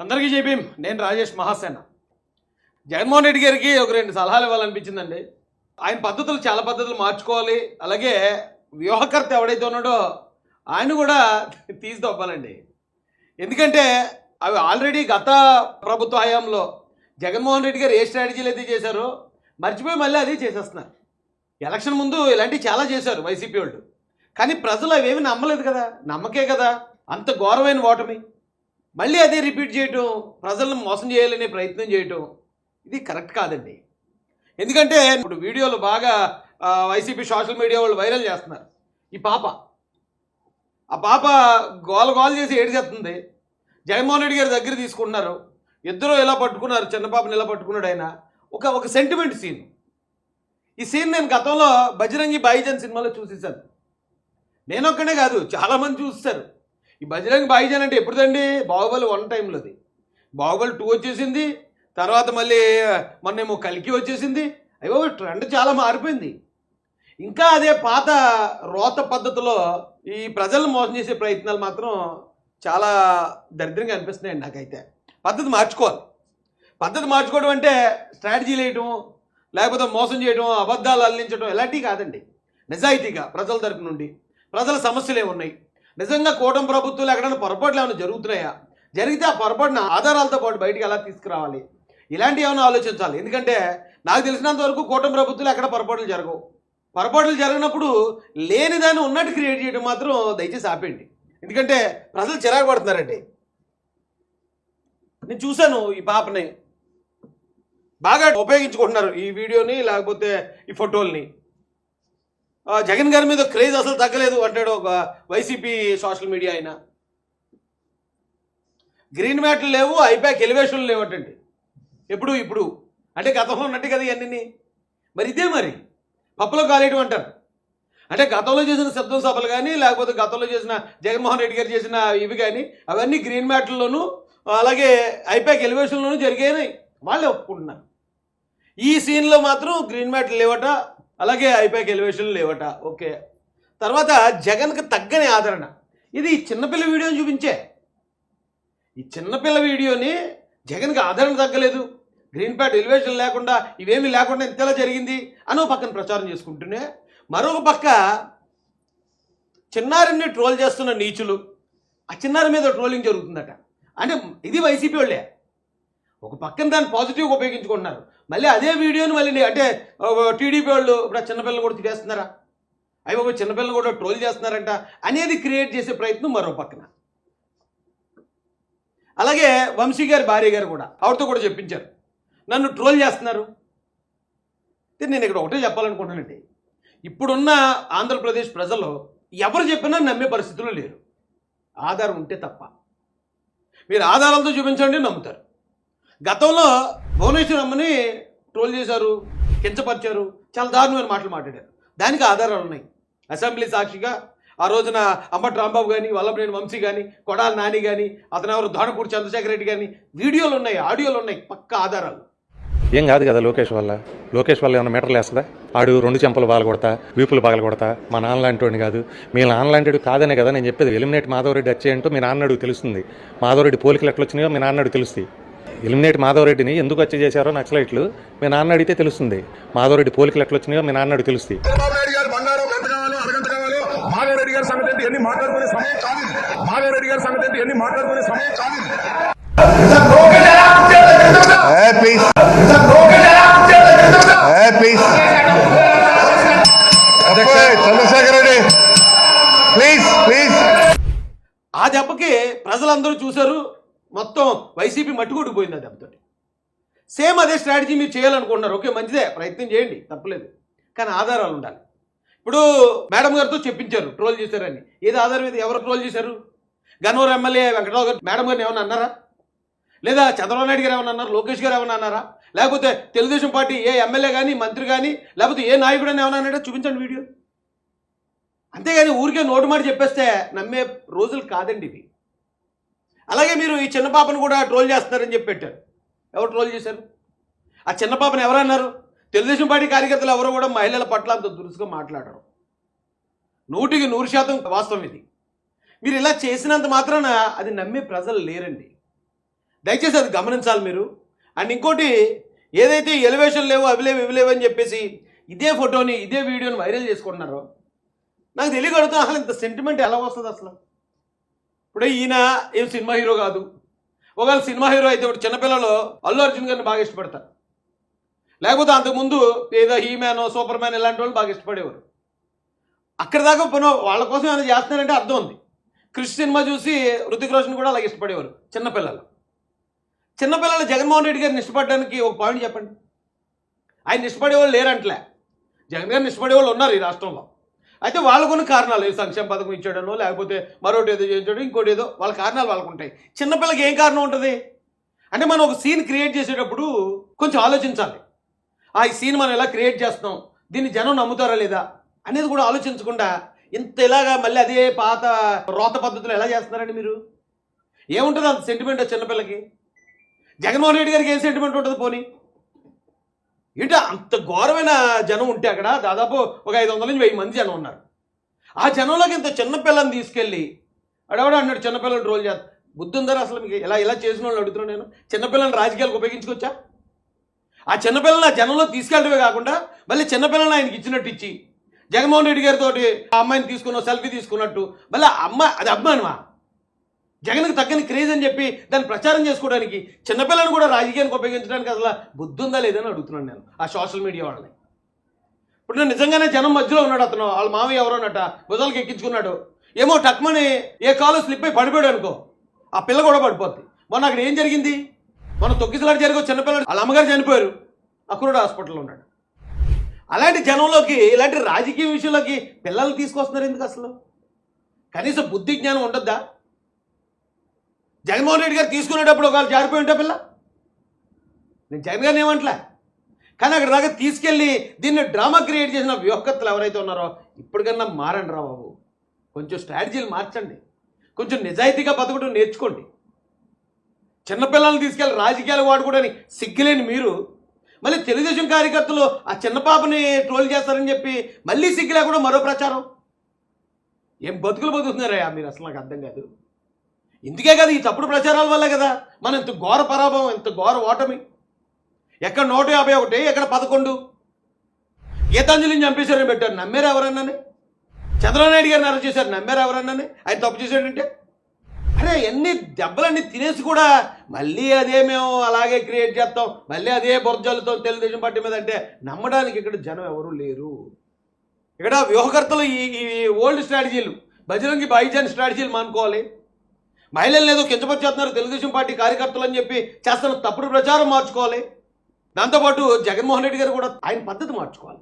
అందరికీ చెప్పేం నేను రాజేష్ మహాసేన. జగన్మోహన్ రెడ్డి గారికి ఒక 2 సలహాలు ఇవ్వాలనిపించిందండి. ఆయన పద్ధతులు చాలా పద్ధతులు మార్చుకోవాలి. అలాగే వ్యూహకర్త ఎవడైతే ఉన్నాడో ఆయన కూడా తీసి తప్పాలండి. ఎందుకంటే అవి ఆల్రెడీ గత ప్రభుత్వ హయాంలో జగన్మోహన్ రెడ్డి గారు ఏ స్ట్రాటజీలు అయితే చేశారో మర్చిపోయి మళ్ళీ అది చేసేస్తున్నారు. ఎలక్షన్ ముందు ఇలాంటివి చాలా చేశారు వైసీపీ వాళ్ళు. కానీ ప్రజలు అవేమి నమ్మలేదు కదా, నమ్మకే కదా అంత ఘోరమైన ఓటమి. మళ్ళీ అదే రిపీట్ చేయటం, ప్రజలను మోసం చేయాలనే ప్రయత్నం చేయటం ఇది కరెక్ట్ కాదండి. ఎందుకంటే ఇప్పుడు వీడియోలు బాగా వైసీపీ సోషల్ మీడియా వాళ్ళు వైరల్ చేస్తున్నారు. ఆ పాప గోల చేసి ఏడిచేస్తుంది. జగన్మోహన్ రెడ్డి గారి దగ్గర తీసుకుంటున్నారు. ఇద్దరు ఇలా పట్టుకున్నారు, చిన్న పాపని ఇలా పట్టుకున్నాడు ఆయన. ఒక సెంటిమెంట్ సీన్. ఈ సీన్ నేను గతంలో బజరంగి భాయిజాన్ సినిమాలో చూసేసాను. నేను ఒక్కనే కాదు, చాలామంది చూస్తారు. ఈ బజరంగి భాయిజాన్ అంటే ఎప్పుడుదండి? బాహుబలి 1 టైంలోది. బాహుబలి 2 వచ్చేసింది. తర్వాత మళ్ళీ మొన్నేమో కల్కి వచ్చేసింది. అయ్యో ట్రెండ్ చాలా మారిపోయింది. ఇంకా అదే పాత రోత పద్ధతిలో ఈ ప్రజలను మోసం చేసే ప్రయత్నాలు మాత్రం చాలా దరిద్రంగా అనిపిస్తున్నాయండి నాకైతే. పద్ధతి మార్చుకోవాలి. పద్ధతి మార్చుకోవడం అంటే స్ట్రాటజీలు వేయటం, లేకపోతే మోసం చేయడం, అబద్ధాలు అల్లించడం ఇలాంటివి కాదండి. నిజాయితీగా ప్రజల తరపు నుండి ప్రజల సమస్యలు ఏమున్నాయి, నిజంగా కూటమి ప్రభుత్వాలు ఎక్కడైనా పొరపాట్లు ఏమైనా జరుగుతున్నాయా, జరిగితే ఆ పొరపాటున ఆధారాలతో పాటు బయటికి ఎలా తీసుకురావాలి, ఇలాంటివి ఏమైనా ఆలోచించాలి. ఎందుకంటే నాకు తెలిసినంత వరకు కూటమి ప్రభుత్వాలు ఎక్కడ పొరపాట్లు జరగవు. పొరపాట్లు జరిగినప్పుడు లేని దాన్ని ఉన్నట్టు క్రియేట్ చేయడం మాత్రం దయచేసి ఆపేయండి. ఎందుకంటే ప్రజలు చిరాకు పడుతున్నారండి. నేను చూశాను ఈ పాపని బాగా ఉపయోగించుకుంటున్నారు, ఈ వీడియోని లేకపోతే ఈ ఫోటోల్ని. జగన్ గారి మీద క్రేజ్ అసలు తగ్గలేదు అంటాడు ఒక వైసీపీ సోషల్ మీడియా ఆయన. గ్రీన్ మ్యాట్లు లేవు, ఐప్యాక్ ఎలివేషన్లు లేవటండి. ఇప్పుడు అంటే గతంలో ఉన్నట్టు కదా ఇవన్నీ. మరి ఇదే మరి పప్పులో కాలేయడం అంటారు. అంటే గతంలో చేసిన శబ్దం సభలు కానీ, లేకపోతే గతంలో చేసిన జగన్మోహన్ రెడ్డి గారు చేసిన ఇవి కానీ అవన్నీ గ్రీన్ మ్యాట్లలోనూ అలాగే ఐప్యాక్ ఎలివేషన్లోనూ జరిగాయని వాళ్ళే ఒప్పుకుంటున్నారు. ఈ సీన్లో మాత్రం గ్రీన్ మ్యాట్లు లేవట, అలాగే ఐప్యాక్ ఎలివేషన్లు లేవట. ఓకే, తర్వాత జగన్కి తగ్గని ఆదరణ. ఇది చిన్నపిల్ల వీడియోని చూపించే. ఈ చిన్నపిల్ల వీడియోని జగన్కి ఆదరణ తగ్గలేదు, గ్రీన్ ప్యాట్ ఎలివేషన్ లేకుండా ఇవేమీ లేకుండా ఇంతలా జరిగింది అని ఒక పక్కన ప్రచారం చేసుకుంటూనే, మరొక పక్క చిన్నారిని ట్రోల్ చేస్తున్న నీచులు, ఆ చిన్నారి మీద ట్రోలింగ్ జరుగుతుందట. అంటే ఇది వైసీపీ వాళ్ళే ఒక పక్కన దాన్ని పాజిటివ్గా ఉపయోగించుకుంటున్నారు. మళ్ళీ అదే వీడియోని మళ్ళీ అంటే టీడీపీ వాళ్ళు ఇప్పుడు ఆ చిన్నపిల్లలు కూడా తినేస్తున్నారా, అవి ఒక చిన్నపిల్లలు కూడా ట్రోల్ చేస్తున్నారంట అనేది క్రియేట్ చేసే ప్రయత్నం మరో పక్కన. అలాగే వంశీ గారి భార్య గారు కూడా ఆవిడతో కూడా చెప్పించారు, నన్ను ట్రోల్ చేస్తున్నారు. నేను ఇక్కడ ఒకటే చెప్పాలనుకుంటున్నానండి, ఇప్పుడున్న ఆంధ్రప్రదేశ్ ప్రజలు ఎవరు చెప్పినా నమ్మే పరిస్థితుల్లో లేరు, ఆధారం ఉంటే తప్ప. మీరు ఆధారాలతో చూపించండి, నమ్ముతారు. గతంలో భువనేశ్వర్ అమ్మని ట్రోల్ చేశారు, కించపరిచారు, చాలా దారుణమైన మాటలు మాట్లాడారు. దానికి ఆధారాలు ఉన్నాయి. అసెంబ్లీ సాక్షిగా ఆ రోజున అంబటి రాంబాబు కానీ, వల్లభనేని వంశీ కానీ, కొడాలి నాని కానీ, అతను ఎవరు దోణపూడి చంద్రశేఖర్ రెడ్డి కానీ, వీడియోలు ఉన్నాయి, ఆడియోలు ఉన్నాయి, పక్కా ఆధారాలు. ఏం కాదు కదా లోకేష్ వల్ల ఏమైనా మీటర్లు వేస్తుందా? ఆడు 2 చెంపలు బాగా కొడతా, వీపులు పగల కొడతా, మా నాన్న లాంటి కాదు, మీ నాన్న లాంటి కాదనే కదా నేను చెప్పేది. ఎలిమినేట్ మాధవరెడ్డి వచ్చేయంటూ మీ నాన్నడు తెలుస్తుంది. మాధవరెడ్డి పోలికలు ఎట్లా వచ్చినాయో మీ నాన్నడు తెలుస్తుంది. ఎలిమినేట్ మాధవరెడ్డిని ఎందుకు వచ్చి చేశారో నక్సలైట్లు మీ నాన్న అడిగితే తెలుస్తుంది. మాధవరెడ్డి పోలికలు ఎట్లా వచ్చినాయో మీ నాన్నడు తెలుస్తుంది. మాధవరెడ్డి గారి సంగతి ఏంటి ఎన్ని మాట్లాడుకునే సమయం కాదు. మాధవరెడ్డి గారి సంగతి ఏంటి ఎన్ని మాట్లాడుకునే సమయం కాదు. చంద్రశేఖర్ రెడ్డి ప్లీజ్. ఆ దెబ్బకి ప్రజలందరూ చూశారు, మొత్తం వైసీపీ మట్టుకొట్టుకుపోయింది ఆ దెబ్బతోటి. సేమ్ అదే స్ట్రాటజీ మీరు చేయాలనుకుంటున్నారు. ఓకే, మంచిదే, ప్రయత్నం చేయండి, తప్పలేదు. కానీ ఆధారాలు ఉండాలి. ఇప్పుడు మేడం గారితో చెప్పించారు ట్రోల్ చేశారని. ఏది ఆధారం మీద? ఎవరు ట్రోల్ చేశారు? గన్నవరం ఎమ్మెల్యే వెంకటరావు గారు మేడం గారిని ఏమన్నా అన్నారా? లేదా చంద్రబాబు నాయుడు గారు ఏమన్నా అన్నారు? లోకేష్ గారు ఏమన్నా అన్నారా? లేకపోతే తెలుగుదేశం పార్టీ ఏ ఎమ్మెల్యే కానీ, మంత్రి కానీ, లేకపోతే ఏ నాయకుడు అని ఏమన్నా అన్నాడో చూపించండి వీడియో. అంతేగాని ఊరికే నోటు మాట చెప్పేస్తే నమ్మే రోజులు కాదండి ఇవి. అలాగే మీరు ఈ చిన్న పాపను కూడా ట్రోల్ చేస్తున్నారని చెప్పి పెట్టారు. ఎవరు ట్రోల్ చేశారు? ఆ చిన్న పాపను ఎవరన్నారు? తెలుగుదేశం పార్టీ కార్యకర్తలు ఎవరో కూడా మహిళల పట్ల అంత దురుసుగా మాట్లాడరు. 100% వాస్తవం ఇది. మీరు ఇలా చేసినంత మాత్రాన అది నమ్మే ప్రజలు లేరండి. దయచేసి అది గమనించాలి మీరు. అండ్ ఇంకోటి, ఏదైతే ఎలివేషన్ లేవు అవి లేవు ఇవి లేవు అని చెప్పేసి ఇదే ఫోటోని ఇదే వీడియోని వైరల్ చేసుకుంటున్నారో నాకు తెలియగలుగుతా. అసలు ఇంత సెంటిమెంట్ ఎలా వస్తుంది అసలు? ఇప్పుడు ఈయన ఏం సినిమా హీరో కాదు. ఒకవేళ సినిమా హీరో అయితే ఇప్పుడు చిన్నపిల్లలు అల్లు అర్జున్ గారిని బాగా ఇష్టపడతారు, లేకపోతే అంతకుముందు ఏదో హీమ్యాన్ సూపర్ మ్యాన్ ఇలాంటి వాళ్ళు బాగా ఇష్టపడేవారు. అక్కడ దాకా వాళ్ళ కోసం ఏమైనా చేస్తున్నారంటే అర్థం ఉంది. క్రిష్ సినిమా చూసి హృతిక్ రోషన్ కూడా అలాగే ఇష్టపడేవారు చిన్నపిల్లలు. జగన్మోహన్ రెడ్డి గారిని ఇష్టపడడానికి ఒక పాయింట్ చెప్పండి. ఆయన ఇష్టపడేవాళ్ళు లేరంటలే, జగన్ గారిని ఇష్టపడేవాళ్ళు ఉన్నారు ఈ రాష్ట్రంలో. అయితే వాళ్ళకున్న కారణాలు, సంక్షేమ పథకం ఇచ్చాడనో లేకపోతే మరొకటి ఏదో చేయించాడు, ఇంకోటి ఏదో, వాళ్ళ కారణాలు వాళ్ళకు ఉంటాయి. చిన్నపిల్లకి ఏం కారణం ఉంటుంది అంటే మనం ఒక సీన్ క్రియేట్ చేసేటప్పుడు కొంచెం ఆలోచించాలి. ఈ సీన్ మనం ఎలా క్రియేట్ చేస్తున్నాం, దీన్ని జనం నమ్ముతారా లేదా అనేది కూడా ఆలోచించకుండా ఇంత ఇలాగా మళ్ళీ అదే పాత రోత పద్ధతులు ఎలా చేస్తున్నారండి మీరు? ఏముంటుంది అంత సెంటిమెంట్ చిన్నపిల్లకి? జగన్మోహన్ రెడ్డి గారికి ఏం సెంటిమెంట్ ఉంటుంది పోనీ? ఇట అంత ఘోరమైన జనం ఉంటే అక్కడ దాదాపు ఒక 500 నుంచి 1000 మంది జనం ఉన్నారు. ఆ జనంలోకి ఇంత చిన్నపిల్లని తీసుకెళ్ళి అడవడా అన్నాడు చిన్నపిల్లలు ట్రోల్ చేస్తారు. బుద్ధి ఉందా అసలు మీకు? ఇలా చేసిన వాళ్ళు అడుగుతున్నాను నేను. చిన్నపిల్లల్ని రాజకీయాలకు ఉపయోగించుకోవచ్చా? ఆ చిన్నపిల్లల్ని ఆ జనంలో తీసుకెళ్ళడమే కాకుండా మళ్ళీ చిన్నపిల్లల్ని ఆయనకి ఇచ్చినట్టు ఇచ్చి జగన్మోహన్ రెడ్డి గారితో ఆ అమ్మాయిని తీసుకున్న సెల్ఫీ తీసుకున్నట్టు మళ్ళీ అది అభిమానమా? జగన్కి తగ్గని క్రేజ్ అని చెప్పి దాన్ని ప్రచారం చేసుకోవడానికి చిన్నపిల్లని కూడా రాజకీయానికి ఉపయోగించడానికి అసలు బుద్ధి ఉందా లేదని అడుగుతున్నాను నేను ఆ సోషల్ మీడియా వాళ్ళని. ఇప్పుడు నేను నిజంగానే జనం మధ్యలో ఉన్నాడు అతను, వాళ్ళ మామయ్య ఎవరోనట భుజాలకు ఎక్కించుకున్నాడు, ఏమో టక్మని ఏ కాలు స్లిప్ అయి పడిపోయాడు అనుకో, ఆ పిల్ల కూడా పడిపోద్ది. మొన్న అక్కడ ఏం జరిగింది? మొన్న తొక్కిసలాట జరిగే చిన్నపిల్లడు వాళ్ళ అమ్మగారు చనిపోయారు, అక్రూడ హాస్పిటల్లో ఉన్నాడు. అలాంటి జనంలోకి ఇలాంటి రాజకీయ విషయంలోకి పిల్లలు తీసుకొస్తున్నారు ఎందుకు అసలు? కనీసం బుద్ధి జ్ఞానం ఉండొద్దా? జగన్మోహన్ రెడ్డి గారు తీసుకునేటప్పుడు ఒకవేళ జారిపోయి ఉంటే పిల్ల, నేను జగన్ గారిని ఏమంటలే, కానీ అక్కడ దాకా తీసుకెళ్ళి దీన్ని డ్రామా క్రియేట్ చేసిన వ్యూహకర్తలు ఎవరైతే ఉన్నారో ఇప్పటికన్నా మారండి రా బాబు. కొంచెం స్ట్రాటజీలు మార్చండి, కొంచెం నిజాయితీగా బతకడం నేర్చుకోండి. చిన్నపిల్లల్ని తీసుకెళ్ళి రాజకీయాలు వాడుకోవడానికి సిగ్గులేని మీరు మళ్ళీ తెలుగుదేశం కార్యకర్తలు ఆ చిన్న పాపని ట్రోల్ చేస్తారని చెప్పి మళ్ళీ సిగ్గు లేకుండా మరో ప్రచారం. ఏం బతుకులు బతుకుతున్నారా మీరు? అసలు నాకు అర్థం కాదు. ఇందుకే కదా ఈ తప్పుడు ప్రచారాల వల్ల కదా మనం ఇంత ఘోర పరాభవం, ఇంత ఘోర ఓటమి. ఎక్కడ 151, ఎక్కడ 11. గీతాంజలిని చంపేశారని పెట్టారు, నమ్మారు ఎవరన్నానే? చంద్రబాబు నాయుడు గారిని అరెస్ట్ చేశారు, నమ్మారు ఎవరన్నానే? ఆయన తప్పు చేశాడంటే అరే ఎన్ని దెబ్బలన్నీ తినేసి కూడా మళ్ళీ అదే మేము అలాగే క్రియేట్ చేస్తాం, మళ్ళీ అదే బొర్జాలతో తెలుగుదేశం పార్టీ మీద అంటే నమ్మడానికి ఇక్కడ జనం ఎవరు లేరు. ఇక్కడ వ్యూహకర్తలు ఈ ఓల్డ్ స్ట్రాటజీలు, బజరంగి భాయిజాన్ స్ట్రాటజీలు మానుకోవాలి. మహిళలు ఏదో కించపరిచేస్తున్నారు తెలుగుదేశం పార్టీ కార్యకర్తలు అని చెప్పి చేస్తున్న తప్పుడు ప్రచారం మార్చుకోవాలి. దాంతోపాటు జగన్మోహన్ రెడ్డి గారు కూడా ఆయన పద్ధతి మార్చుకోవాలి.